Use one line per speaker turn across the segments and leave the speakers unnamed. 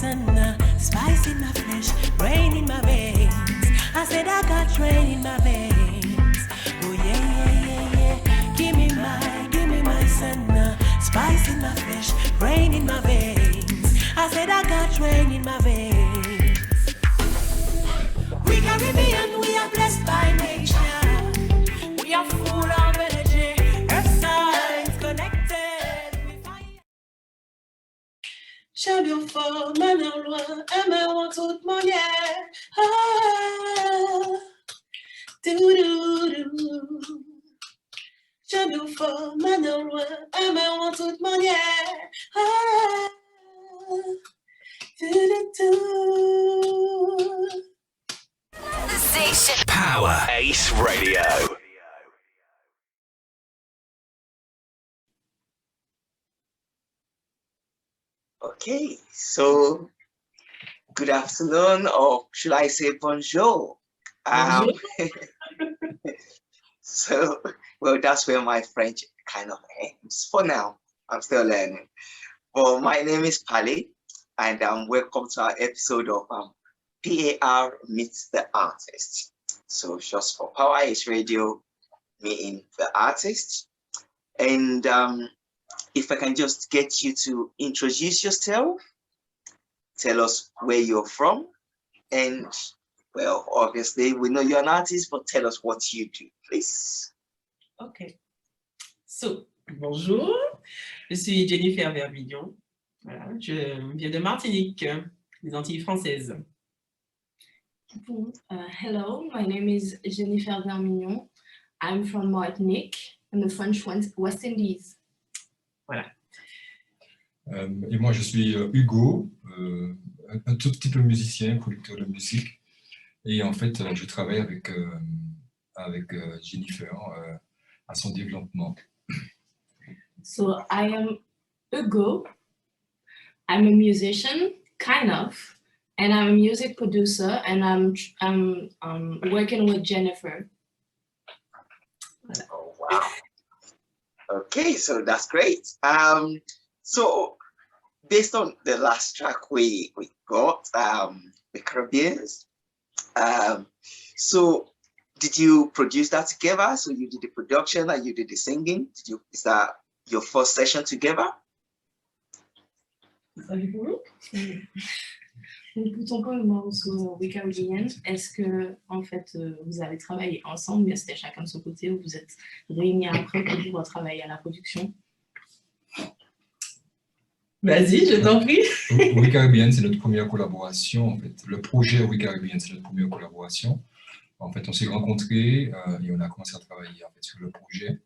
sun, spice in my flesh, rain in my veins. I said I got rain in my veins. Oh yeah. Give me my sun, spice in my flesh, rain in my veins. I said I got rain in my veins. We Caribbean, we are blessed by nature. We are full of energy, earth signs connected. Champion fort, maintenant loin, aimeront toute manière. Champion fort, maintenant loin, aimeront toute manière.
Power Ace Radio.
Okay, so good afternoon, or should I say bonjour? So, well, that's where my French kind of ends for now. I'm still learning. Well, my name is Pali, and welcome to our episode of PAR Meets the Artist. So, just for Power Ace Radio, meeting the artist. And if I can just get you to introduce yourself, tell us where you're from, and well, obviously we know you're an artist, but tell us what you do, please.
Okay. So, bonjour, je suis Jennifer Vermignon. Voilà, je viens de Martinique, les Antilles françaises.
Hello, my name is Jennifer Vermignon. I'm from Martinique and the French West Indies.
Voilà.
Et moi, je suis Hugo, un tout petit peu musicien, producteur de musique. Et en fait, je travaille avec Jennifer à son développement.
So I am Hugo. I'm a musician, kind of, and I'm a music producer, and I'm working with Jennifer.
Oh, wow. Okay, so that's great. So based on the last track we got, the Caribbeans, so did you produce that together? So you did the production and you did the singing? Is that your first session together?
Écoutons pas le morceau We Caribbean. Est-ce que en fait vous avez travaillé ensemble, mais c'était chacun de son côté, ou vous êtes réunis après pour travailler à la production?
Vas-y, je t'en prie.
We Caribbean, c'est notre première collaboration. En fait, le projet We Caribbean, c'est notre première collaboration. En fait, on s'est rencontrés et on a commencé à travailler en fait, sur le projet.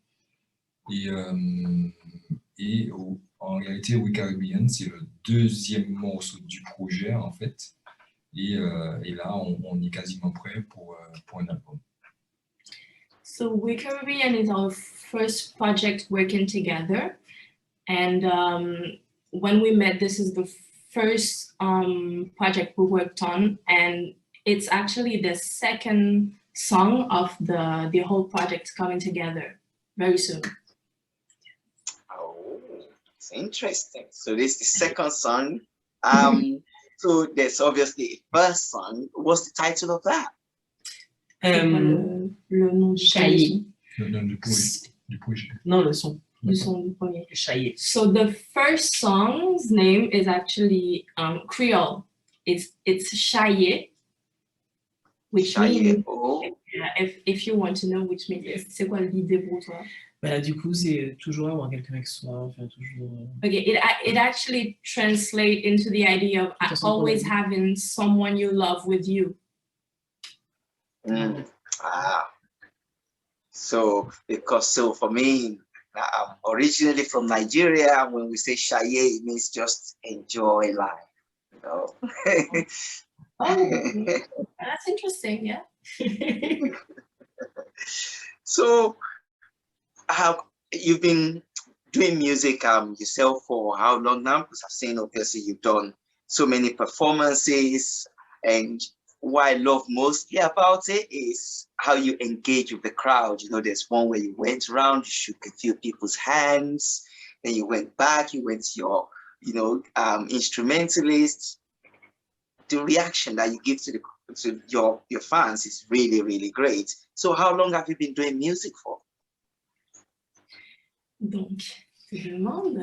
Et en réalité, We Caribbean, c'est le deuxième morceau du projet, en fait. Et là, on est quasiment prêt pour un album.
So We Caribbean is our first project working together. And when we met, this is the first project we worked on. And it's actually the second song of the whole project coming together very soon.
It's interesting. So this is the second song. So there's obviously a first song. What's the title of that?
Le nom du
Chaillé.
Le nom du projet.
Non, le son.
Le son du premier.
Chaillé.
So the first song's name is actually Creole. It's Chaillé, which
Chaillé.
means, if you want to know, which means, c'est quoi l'idée pour toi?
Bah, du coup, c'est toujours avoir quelqu'un avec soi, enfin, toujours...
Okay, it actually translates into the idea of always having someone you love with you.
So for me, I'm originally from Nigeria, and when we say Chaillé, it means just enjoy life, you know.
Oh, that's interesting, yeah.
So, you've been doing music yourself for how long now? Because I've seen obviously you've done so many performances, and what I love mostly about it is how you engage with the crowd. You know, there's one where you went around, you shook a few people's hands, then you went back, you went to your, instrumentalists, the reaction that you give to your fans is really, really great. So how long have you been doing music for?
Donc, je te demande,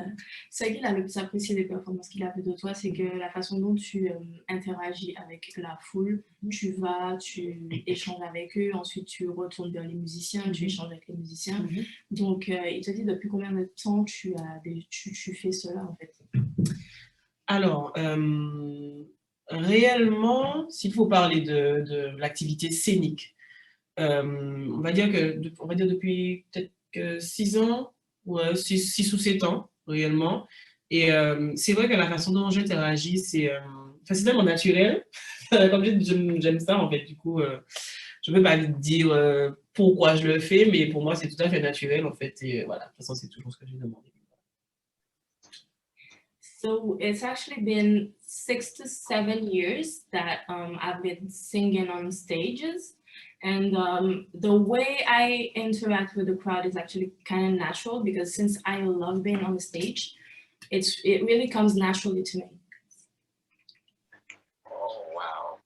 ce qu'il a le plus apprécié des performances qu'il a fait de toi, c'est que la façon dont tu interagis avec la foule, tu vas, tu échanges avec eux, ensuite tu retournes vers les musiciens, tu échanges avec les musiciens. Donc, il te dit depuis combien de temps tu fais cela en fait?
Alors, réellement, s'il faut parler de l'activité scénique, on va dire depuis peut-être 6 ans, ouais, 6 ou 7 ans, réellement. Et c'est vrai que la façon dont j'interagis, c'est tellement naturel. Comme j'aime ça, en fait. Du coup, je ne peux pas dire pourquoi je le fais, mais pour moi, c'est tout à fait naturel, en fait. Et voilà, de toute façon, c'est toujours ce que j'ai demandé.
So it's actually been 6 to 7 years that I've been singing on stages. And the way I interact with the crowd is actually kind of natural because since I love being on the stage, it really comes naturally to me.
Oh, wow.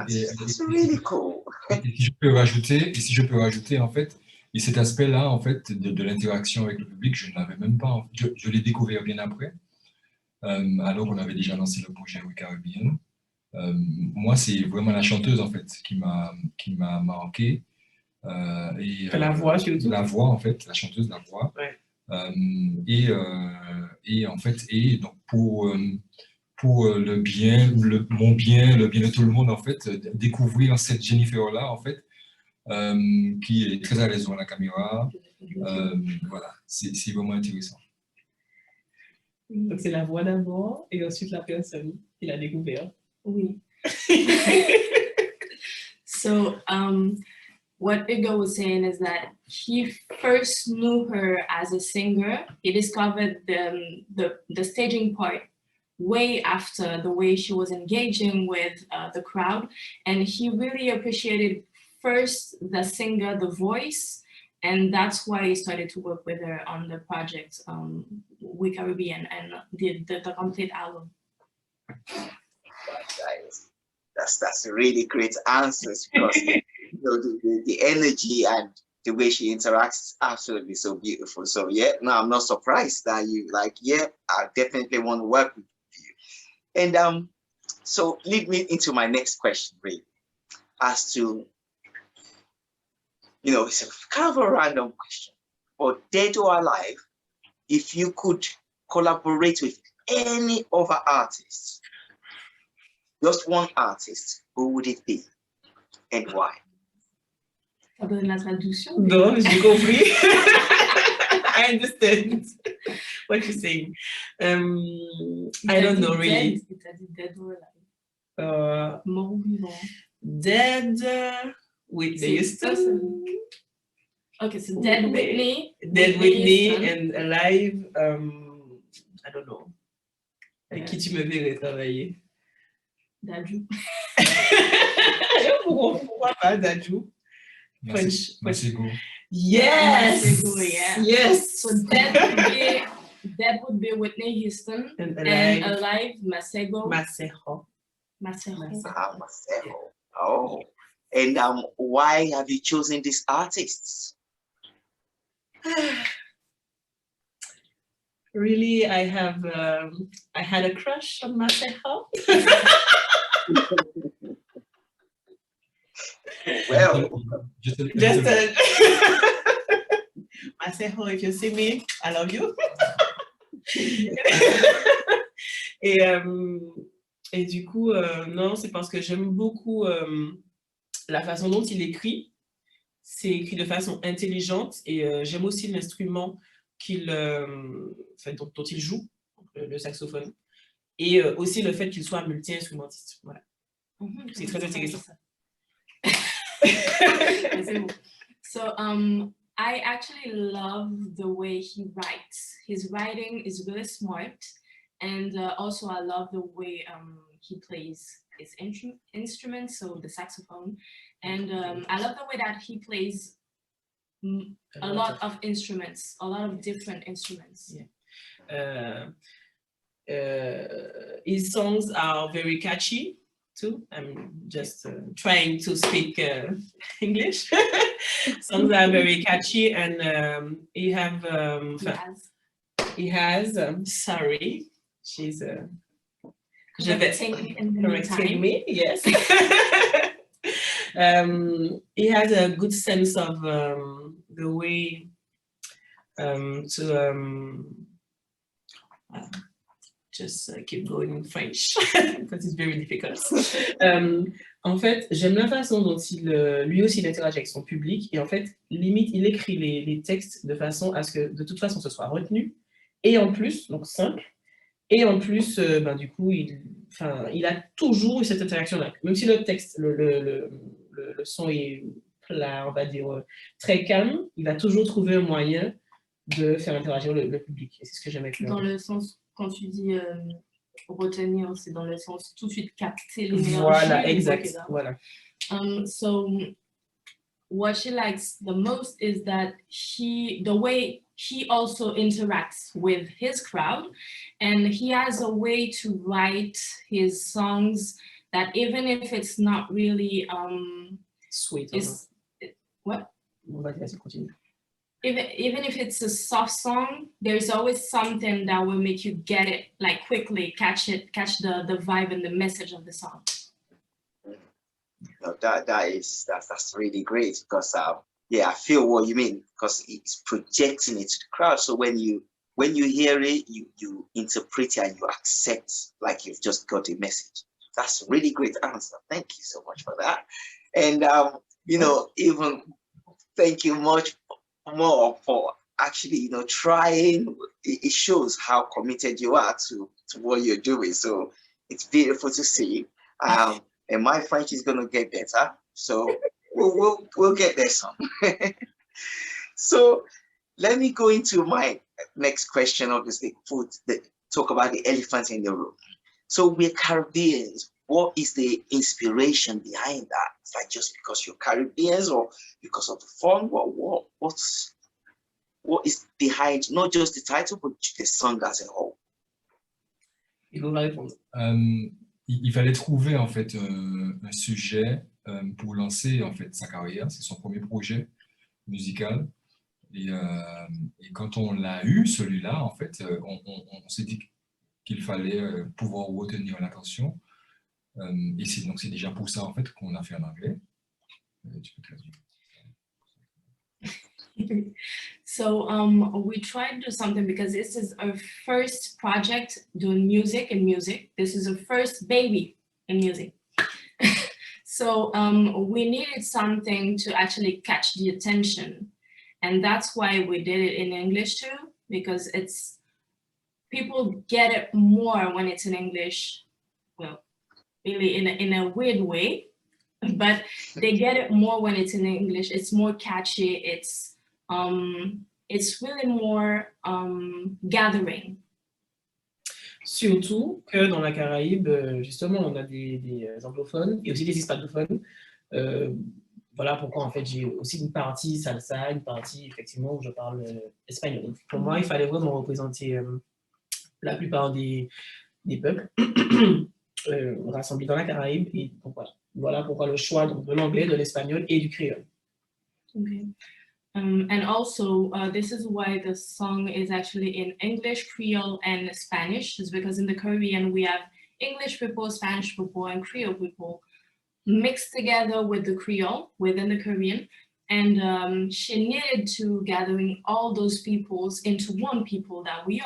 Et
That's really cool.
si je peux rajouter, en fait, et cet aspect-là, en fait, de l'interaction avec le public, je ne l'avais même pas. Je l'ai découvert bien après, alors qu'on avait déjà lancé le projet We Caribbean. Moi, c'est vraiment la chanteuse, en fait, qui m'a marqué.
La voix, surtout.
La voix, en fait, la chanteuse, la voix.
Ouais.
Et en fait, donc pour le bien, mon bien, le bien de tout le monde, en fait, découvrir cette Jennifer-là, en fait, qui est très à l'aise devant la caméra. Voilà, c'est vraiment intéressant.
Donc, c'est la voix d'abord et ensuite la personne qui l'a découvert.
Oui. So, what Hugo was saying is that he first knew her as a singer. He discovered the staging part way after the way she was engaging with the crowd. And he really appreciated first the singer, the voice, and that's why he started to work with her on the project We Caribbean and the complete album.
That's a really great answers because the energy and the way she interacts is absolutely so beautiful. So yeah, no, I'm not surprised that you I definitely want to work with you. And so lead me into my next question, really, as to it's a kind of a random question, but dead or alive, if you could collaborate with any other artist, just one artist, who would it be and why?
Ça donne la traduction.
Non, j'ai compris. I understand what you're saying. I don't know really.
T'as dit dead or alive. Mort ou vivant.
Dead Whitney Houston.
Okay, so dead Whitney.
Dead Whitney and alive, I don't know. Avec qui tu me verrais travailler?
Dadju.
Pourquoi pas Dadju?
Masego.
Yes!
Masego, yeah.
Yes!
So dead would be Whitney Houston. And alive, Masego.
Masego.
Masego. Oh. And why have you chosen these artists?
Really, I had a crush on Masego.
Well,
Masego, if you see me, I love you. Et du coup, non, c'est parce que j'aime beaucoup la façon dont il écrit. C'est écrit de façon intelligente et j'aime aussi l'instrument dont il joue, le saxophone, et aussi le fait qu'il soit multi-instrumentiste. Voilà. C'est très intéressant.
So I actually love the way he writes. His writing is really smart, and also I love the way he plays his instruments, so the saxophone, and I love the way that he plays a lot of instruments, a lot of different instruments.
Yeah. His songs are very catchy. too. I'm just trying to speak English. Songs are very catchy, and he has. Sorry, she's correcting me. Yes. He has a good sense of the way to just keep going in French because it's very difficult. En fait, j'aime la façon dont lui aussi il interagit avec son public, et en fait, limite, il écrit les textes de façon à ce que de toute façon ce soit retenu, et en plus, donc simple, et en plus, du coup, il a toujours eu cette interaction-là. Même si le texte, le son est plat, on va dire, très calme, il a toujours trouvé un moyen de faire interagir le public. Et c'est ce que j'aime avec lui.
Dans le sens, quand tu dis retenir, c'est dans le sens tout de suite capter l'énergie.
Voilà, exact. Voilà.
So what she likes the most is that the way he also interacts with his crowd, and he has a way to write his songs that even if it's not really
sweet.
What?
Continue.
Even if it's a soft song, there's always something that will make you get it, like quickly catch the vibe and the message of the song.
No, that's really great, because yeah, I feel what you mean, because it's projecting it to the crowd. So when you hear it, you interpret it and you accept like you've just got a message. That's a really great answer. Thank you so much for that. And even thank you much more for actually trying. It shows how committed you are to what you're doing. So it's beautiful to see. And my French is gonna get better. So we'll get there some. So let me go into my next question. Obviously, talk about the elephant in the room. So we're Caribbeans. What is the inspiration behind that? It's like just because you're Caribbeans, or because of the fun? What is behind not just the title, but the song as a whole?
Il fallait trouver en fait un sujet pour lancer en fait sa carrière. C'est son premier projet musical, et quand on l'a eu, celui-là, en fait, on s'est dit qu'il fallait pouvoir retenir l'attention, et c'est déjà pour ça en fait qu'on a fait en anglais. Tu peux traduire.
So we tried to do something because this is our first project doing music. This is our first baby in music. So we needed something to actually catch the attention. And that's why we did it in English too, because people get it more when it's in English. Well, really in a weird way, but they get it more when it's in English. It's more catchy. It's really more gathering.
Surtout que dans la Caraïbe, justement, on a des anglophones et aussi des hispanophones. Voilà pourquoi en fait j'ai aussi une partie salsa, une partie effectivement où je parle espagnol. Pour moi, il fallait vraiment représenter la plupart des peuples rassemblés dans la Caraïbe. Et donc, voilà pourquoi le choix donc, de l'anglais, de l'espagnol et du créole.
Okay. And also, this is why the song is actually in English, Creole, and Spanish. Is because in the Caribbean we have English people, Spanish people, and Creole people mixed together with the Creole within the Caribbean. And she needed to gathering all those peoples into one people that we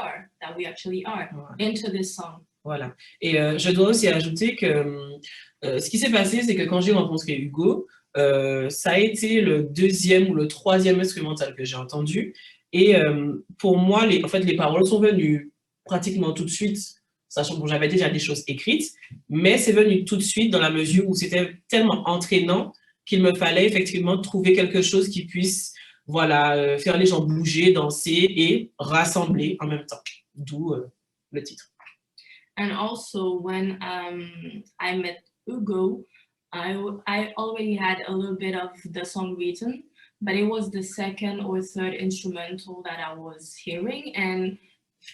actually are, into this song.
Voilà. Et je dois aussi ajouter que ce qui s'est passé, c'est que quand j'ai rencontré Hugo, ça a été le deuxième ou le troisième instrumental que j'ai entendu. Et pour moi, en fait, les paroles sont venues pratiquement tout de suite, sachant que j'avais déjà des choses écrites, mais c'est venu tout de suite dans la mesure où c'était tellement entraînant qu'il me fallait effectivement trouver quelque chose qui puisse faire les gens bouger, danser et rassembler en même temps. D'où le titre.
And also, when I met Hugo, I already had a little bit of the song written, but it was the second or third instrumental that I was hearing, and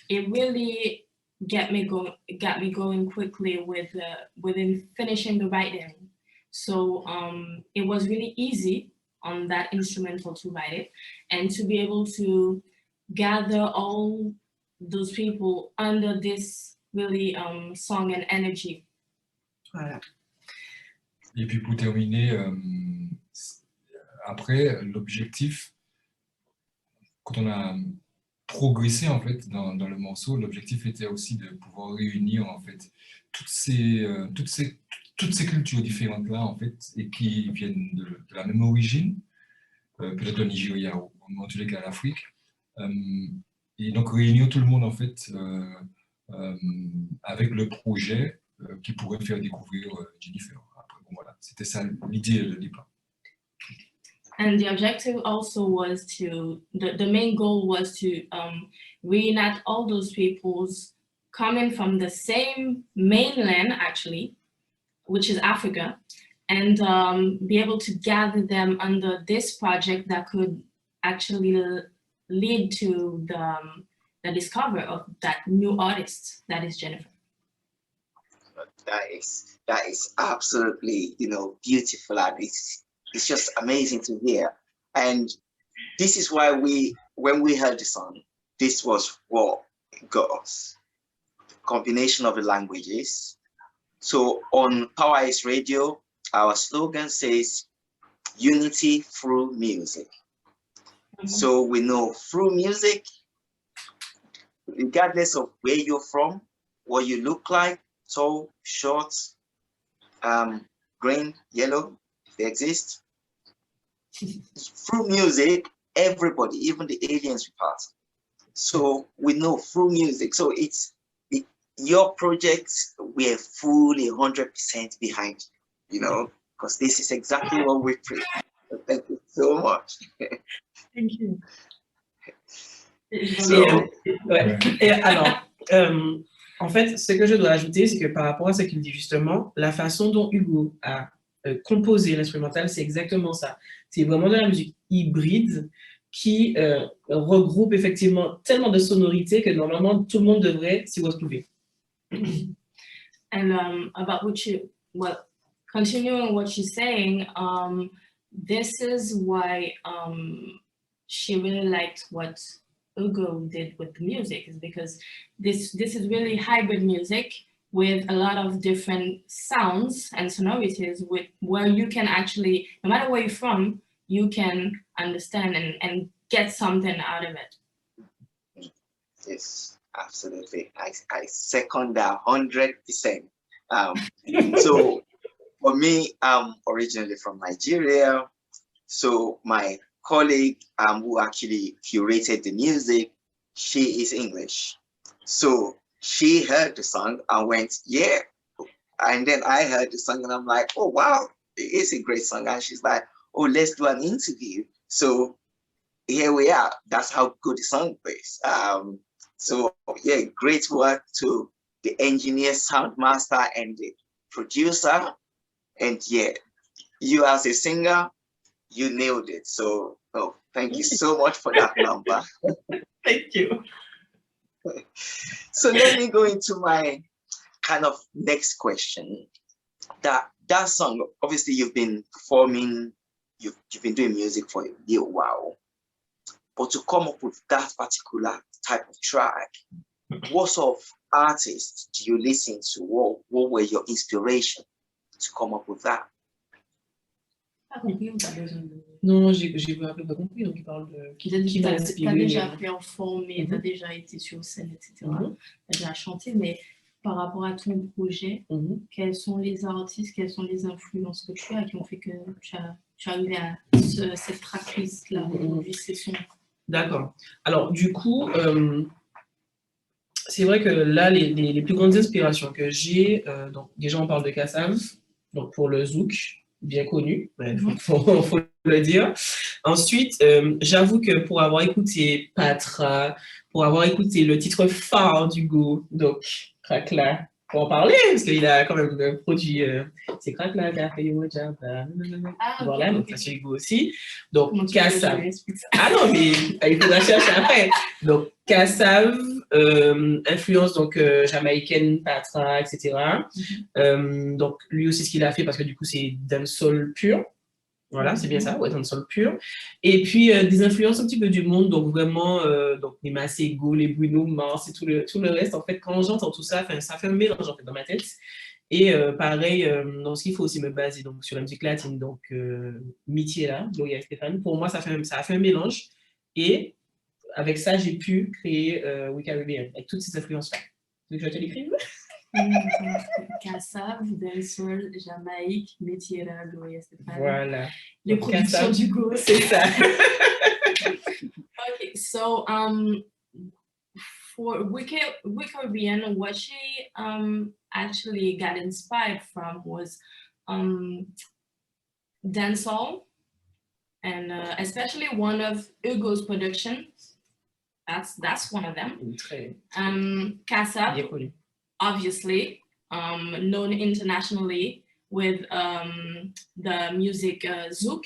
it really got me going quickly within finishing the writing. So it was really easy on that instrumental to write it, and to be able to gather all those people under this really song and energy.
Voilà.
Et puis pour terminer, après, l'objectif, quand on a progressé en fait dans le morceau, l'objectif était aussi de pouvoir réunir en fait toutes ces cultures différentes là en fait, et qui viennent de la même origine, peut-être au Nigeria ou en tous les cas l'Afrique, et donc réunir tout le monde en fait avec le projet qui pourrait faire découvrir Jennifer. Après, bon, voilà, c'était ça l'idée de départ.
And the objective also was the main goal was to reunite all those peoples coming from the same mainland, actually, which is Africa, and be able to gather them under this project that could actually lead to the discovery of that new artist that is Jennifer.
That is absolutely, beautiful, and it's just amazing to hear. And this is why when we heard the song, this was what got us. The combination of the languages. So on Power Is Radio, our slogan says, unity through music. Mm-hmm. So we know through music, regardless of where you're from, what you look like, tall, short, green, yellow, if they exist. Through music, everybody, even the aliens, we pass. So we know through music. So your projects, we're fully 100% behind, because this is exactly what we preach. So thank you so much.
Thank you.
So,
et alors, en fait, ce que je dois ajouter, c'est que par rapport à ce qu'il dit justement, la façon dont Hugo a composé l'instrumental, c'est exactement ça. C'est vraiment de la musique hybride qui regroupe effectivement tellement de sonorités que normalement tout le monde devrait s'y retrouver.
And about continuing what she's saying, this is why she really liked what Hugo did with the music, is because this is really hybrid music with a lot of different sounds and sonorities where you can actually, no matter where you're from, you can understand and get something out of it.
Yes, absolutely. I second that 100%. So for me, I'm originally from Nigeria. So my colleague who actually curated the music, she is English. So she heard the song and went, yeah. And then I heard the song and I'm like, oh, wow, it's a great song. And she's like, oh, let's do an interview. So here we are. That's how good the song is. So yeah, great work to the engineer, sound master, and the producer. And yeah, you as a singer, you nailed it. So thank you so much for that number.
Thank you.
So let me go into my kind of next question. That song, obviously you've been performing, you've been doing music for a little while, but to come up with that particular type of track, what sort of artists do you listen to? What were your inspiration to come up with that?
Non, j'ai un peu pas compris, donc il parle de qui m'a inspiré.
T'as déjà performé, t'as déjà été sur scène, etc. T'as déjà chanté, mais par rapport à ton projet, quels sont les artistes, quelles sont les influences que tu as qui ont fait que tu as arrivé à cette tracklist-là, aujourd'hui, ces sons?
D'accord. Alors, du coup, c'est vrai que là, les plus grandes inspirations que j'ai, donc déjà on parle de Kassav, donc pour le zouk, bien connu, il faut le dire. Ensuite, j'avoue que pour avoir écouté Patra, pour avoir écouté le titre phare d'Hugo, donc Crackla, pour en parler, parce qu'il a quand même produit, c'est Crackla, Café, voilà, donc ça c'est Hugo aussi. Donc Kassav. Ah non, mais il faudra chercher après. Donc Kassav, influence donc jamaïcaine, Patra, etc. Donc lui aussi ce qu'il a fait parce que du coup c'est dancehall pur. Voilà, c'est bien ça, ouais, dancehall pur. Et puis des influences un petit peu du monde, donc vraiment donc les Masego, les Bruno Mars et tout le reste. En fait, quand j'entends tout ça, ça fait un mélange en fait dans ma tête. Et pareil, dans ce qu'il faut aussi me baser donc sur la musique latine, donc Mitiela, Gloria Estefan. Pour moi, ça a fait un mélange. Et avec ça, j'ai pu créer We Caribbean, avec toutes ces influences-là. Tu veux que je te l'écrive?
Kassav, dancehall, Jamaïque, Mitiela, Gloria Estefan.
Voilà.
Les productions du go.
C'est ça.
Okay, so for We Caribbean, what she actually got inspired from was dancehall, and especially one of Hugo's productions. That's one of them. Kassav, obviously, known internationally with the music Zouk,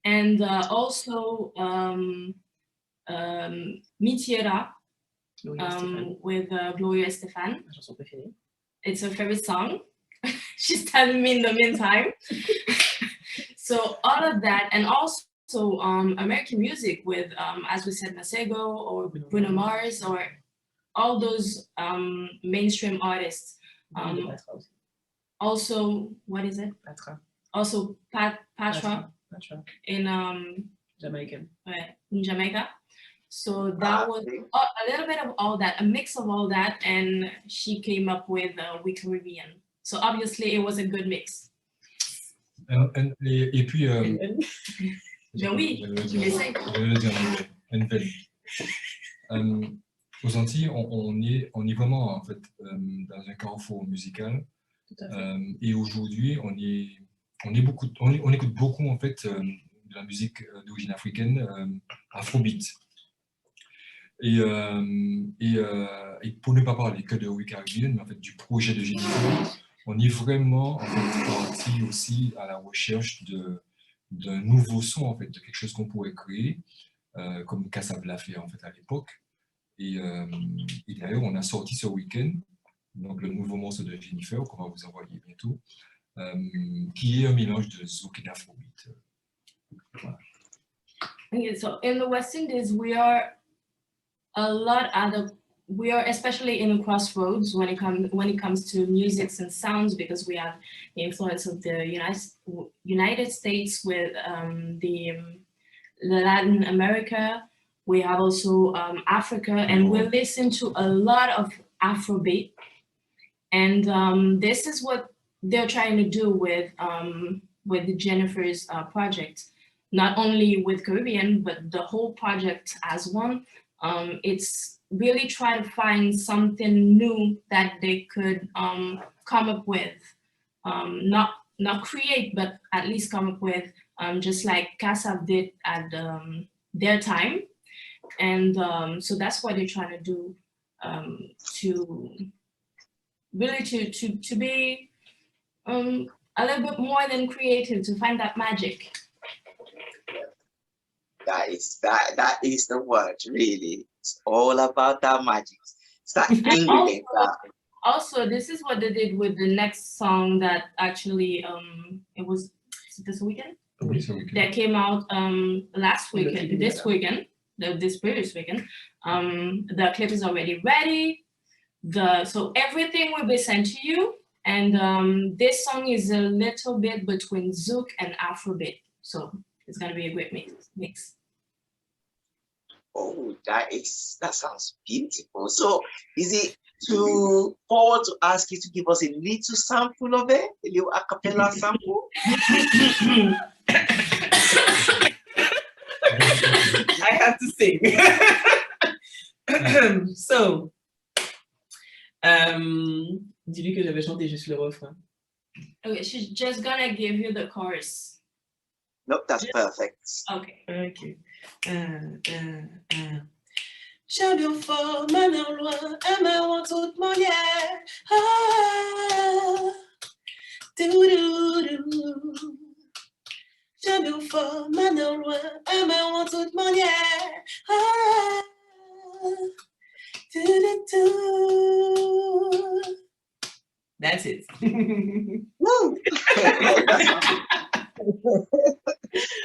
and also Mitiera with Gloria Estefan. It's her favorite song. She's telling me in the meantime. So all of that, and also American music with, as we said, Masego or Bruno Mars or all those mainstream artists. Also, what is it?
Patra.
Also Patra in
Jamaican.
In Jamaica. So that was a little bit of all that, a mix of all that, and she came up with We Caribbean. So obviously it was a good mix.
Et puis,
Ben oui, tu l'essayes.
Aux Antilles, on est vraiment en fait dans un carrefour musical. Et aujourd'hui, on écoute beaucoup en fait de la musique d'origine africaine, afrobeat. Et pour ne pas parler que de We Caribbean, mais en fait du projet de Jennifer, on est vraiment en fait parti aussi à la recherche d'un nouveau son en fait, de quelque chose qu'on pourrait créer, comme Kassav l'a fait en fait à l'époque. Et d'ailleurs, on a sorti ce week-end donc le nouveau morceau de Jennifer qu'on va vous envoyer bientôt, qui est un mélange de zouk et d'afrobeat. Voilà.
Okay, so in the West Indies, we are especially in the crossroads when it comes to musics and sounds, because we have the influence of the United States with the Latin America. We have also Africa, and we listen to a lot of Afrobeat. And this is what they're trying to do with Jennifer's project, not only with Caribbean, but the whole project as one. It's really try to find something new that they could come up with, not create, but at least come up with, just like Kassav did at their time. And so that's what they're trying to do, to really to be a little bit more than creative, to find that magic.
That is the word, really. It's all about that magic. It's that ingredient.
Also, this is what they did with the next song that actually it was this weekend? That came out last weekend, this previous weekend. The clip is already ready. So everything will be sent to you. And this song is a little bit between Zouk and Afrobeat. So it's gonna be a great mix.
Oh, that sounds beautiful. So is it too forward to ask you to give us a little sample of it? A little a cappella sample?
I have to sing. So, dis-lui que j'avais chanté juste le refrain.
Okay, she's just gonna give you the chorus.
Nope, that's perfect.
Okay.
Champion fort, maintenant loin, un main en toute manière. Champion fort, maintenant loin, un main en toute manière.
That's it.
Woo!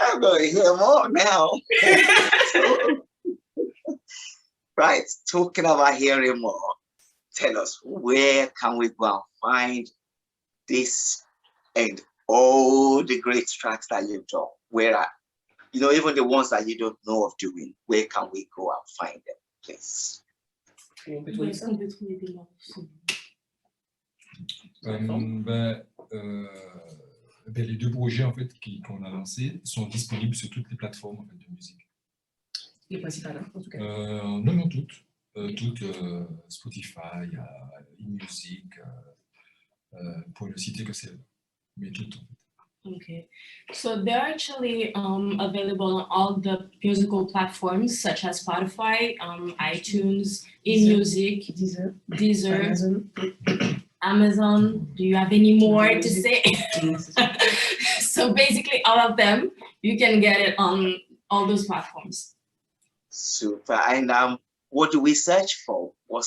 I'm going to hear more now. So, right, talking about hearing more, tell us, where can we go and find this and all the great tracks that you've done? Where are, even the ones that you don't know of doing, where can we go and find them, please?
Les deux projets en fait qu'on a lancés sont disponibles sur toutes les plateformes en fait, de musique.
Les principales, en tout cas.
Non, toutes. Spotify, InMusic, pour ne citer que celles, mais toutes en fait.
Okay, so they're actually available on all the musical platforms such as Spotify, iTunes, InMusic, Deezer, Amazon. Do you have any more to say? So basically all of them, you can get it on all those platforms.
Super. And what do we search for? Or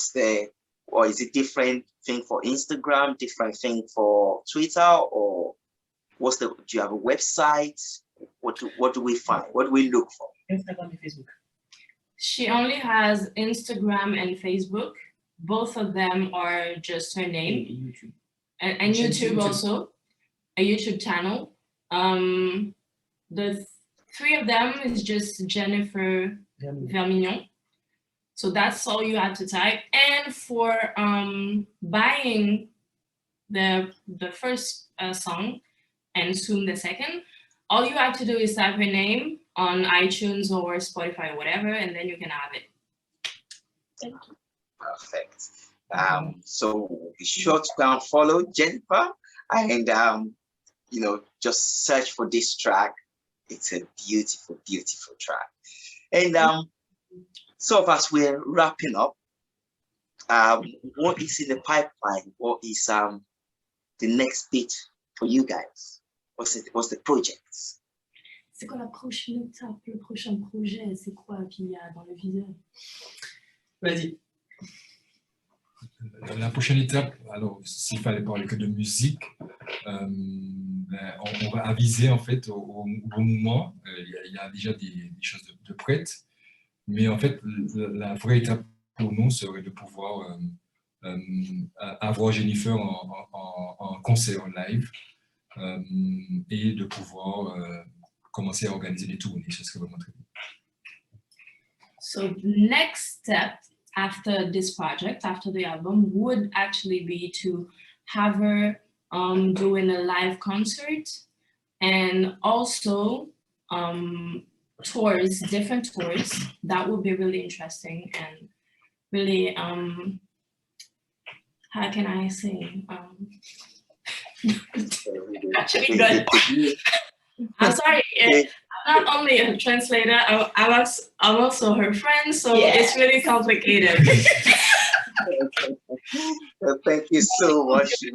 is it different thing for Instagram, different thing for Twitter, or do you have a website? What do we find? What do we look for?
Instagram and Facebook.
She only has Instagram and Facebook. Both of them are just her name.
YouTube.
And YouTube also, a YouTube channel. The three of them is just Jennifer Vermignon. So that's all you have to type. And for buying the first song and soon the second, all you have to do is type her name on iTunes or Spotify or whatever, and then you can have it.
Thank you. Perfect. So be sure to go and follow Jennifer and just search for this track. It's a beautiful, beautiful track. And so as we're wrapping up, what is in the pipeline? What is the next bit for you guys? What's the projects?
C'est quoi la prochaine étape, le prochain projet? C'est quoi qu'il y a dans le viseur?
Vas-y.
La prochaine étape, alors s'il fallait parler que de musique, on va aviser en fait au bon moment. Il y a déjà des choses de prêtes, mais en fait la vraie étape pour nous serait de pouvoir avoir Jennifer en concert en live et de pouvoir commencer à organiser des tournées. Ce serait vraiment très bien.
So next step after this project, after the album, would actually be to have her doing a live concert and also tours, different tours. That would be really interesting and really, how can I say? Actually good. I'm sorry. I'm not only a translator, I'm also her friend, so it's really complicated.
Well, thank you so much.
It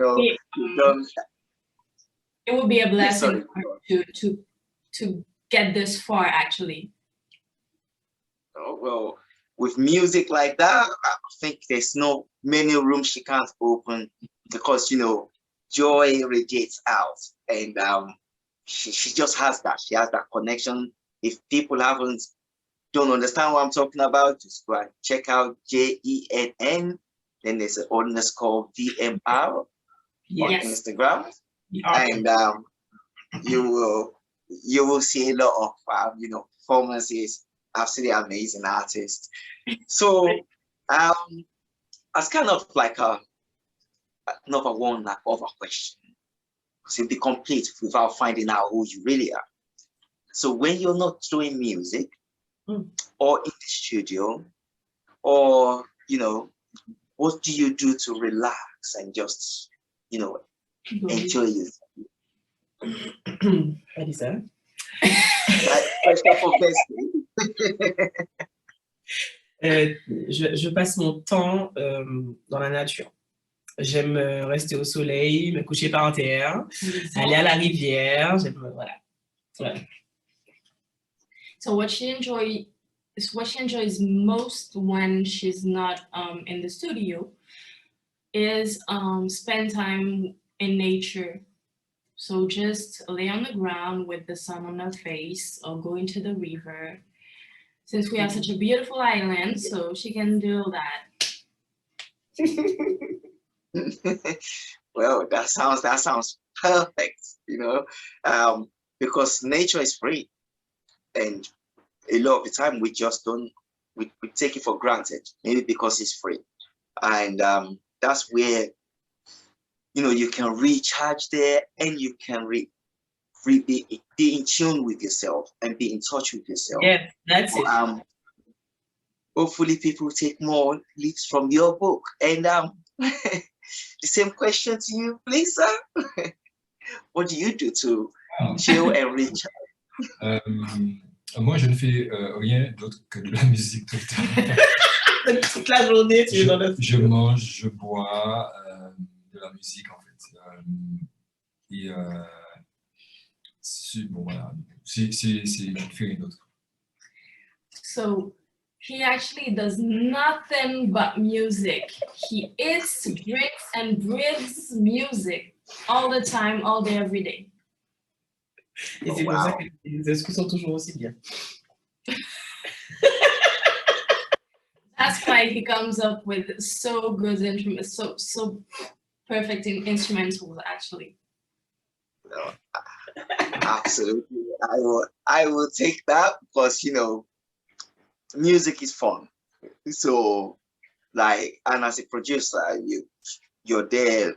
would be a blessing to get this far, actually.
Oh, well, with music like that, I think there's no many rooms she can't open because joy radiates out, and she just has that. She has that connection. If people don't understand what I'm talking about, just go and check out JENN. Then there's an _ VMR on Instagram, and you will see a lot of performances. Absolutely amazing artists. So as kind of like a number one other question, to be complete without finding out who you really are. So when you're not doing music or in the studio, or what do you do to relax and just enjoy yourself?
Alisa. Je passe mon temps dans la nature. J'aime rester au soleil, me coucher par terre, aller à la rivière. Voilà.
So what she enjoys most when she's not in the studio is spend time in nature. So just lay on the ground with the sun on her face or go into the river. Since we have such a beautiful island, so she can do that.
Well, that sounds perfect, because nature is free, and a lot of the time we just don't we take it for granted, maybe because it's free, and that's where you can recharge there, and you can be in tune with yourself and be in touch with yourself.
Yeah, that's it.
Hopefully people take more leads from your book. And the same question to you, please, sir. What do you do to chill and recharge?
Moi, je ne fais rien d'autre que de la musique tout le temps.
Toute la journée, tu es dans le...
Je mange, je bois de la musique, en fait. Bon, voilà, je ne fais rien d'autre.
So he actually does nothing but music. He eats, drinks, and breathes music all the time, all day, every day.
Et c'est pour ça que les discours sont toujours aussi bien.
That's why he comes up with so good instruments, so perfect instrumentals, actually.
No, absolutely. I will take that because music is fun. So and as a producer, you're there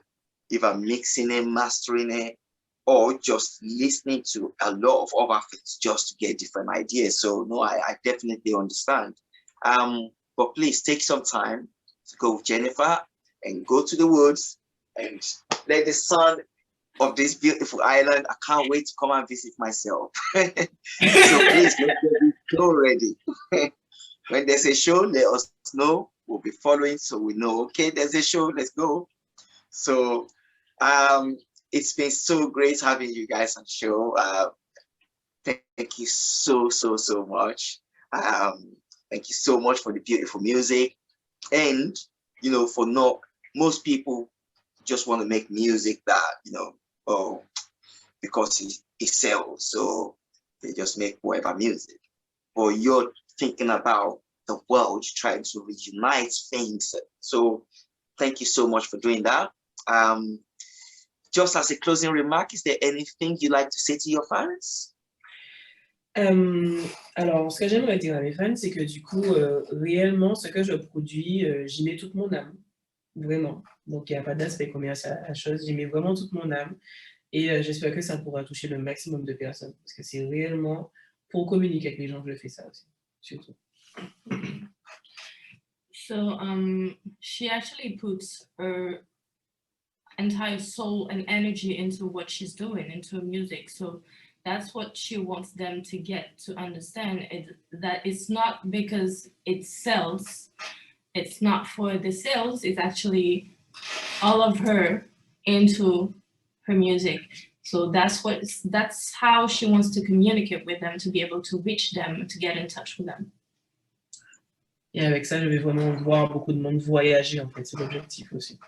either mixing it, mastering it, or just listening to a lot of other things just to get different ideas. So no, I definitely understand. But please take some time to go with Jennifer and go to the woods and let the sun of this beautiful island. I can't wait to come and visit myself. So please get the show ready. When there's a show, let us know. We'll be following so we know, okay, there's a show, let's go. So it's been so great having you guys on the show. Thank you so much. Thank you so much for the beautiful music. And for most people just want to make music that because it sells, so they just make whatever music. Or you're thinking about the world, trying to reunite things. So thank you so much for doing that. Just as a closing remark, is there anything you'd like to say to your fans?
Alors, ce que j'aimerais dire à mes fans, c'est que du coup, réellement, ce que je produis, j'y mets toute mon âme, vraiment. Donc, il n'y a pas d'aspect commercial à la chose, j'y mets vraiment toute mon âme. Et j'espère que ça pourra toucher le maximum de personnes, parce que c'est réellement pour communiquer avec les gens que je fais ça aussi, surtout.
So, she actually puts her entire soul and energy into what she's doing, into music. So that's what she wants them to get to understand, that it's not because it sells, it's not for the sales, it's actually all of her into her music. So that's how she wants to communicate with them, to be able to reach them, to get in touch with them.
Et avec ça, je vais vraiment voir beaucoup de monde voyager, en fait, c'est l'objectif aussi,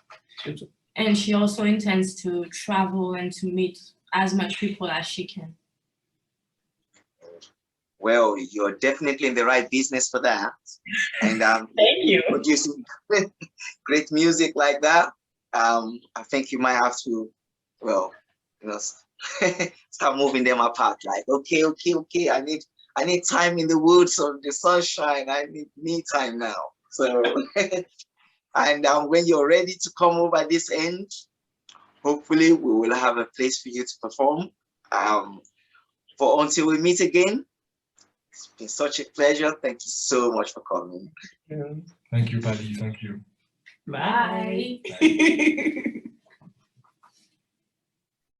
surtout.
And she also intends to travel and to meet as much people as she can.
Well, you're definitely in the right business for that. And
Thank you.
Producing great music like that, I think you might have to, start moving them apart. Like, okay, I need time in the woods or the sunshine. I need me time now. So, and when you're ready to come over this end, hopefully we will have a place for you to perform. For until we meet again, it's been such a pleasure. Thank you so much for coming.
Thank you, Pali. Thank you.
Bye.
Bye.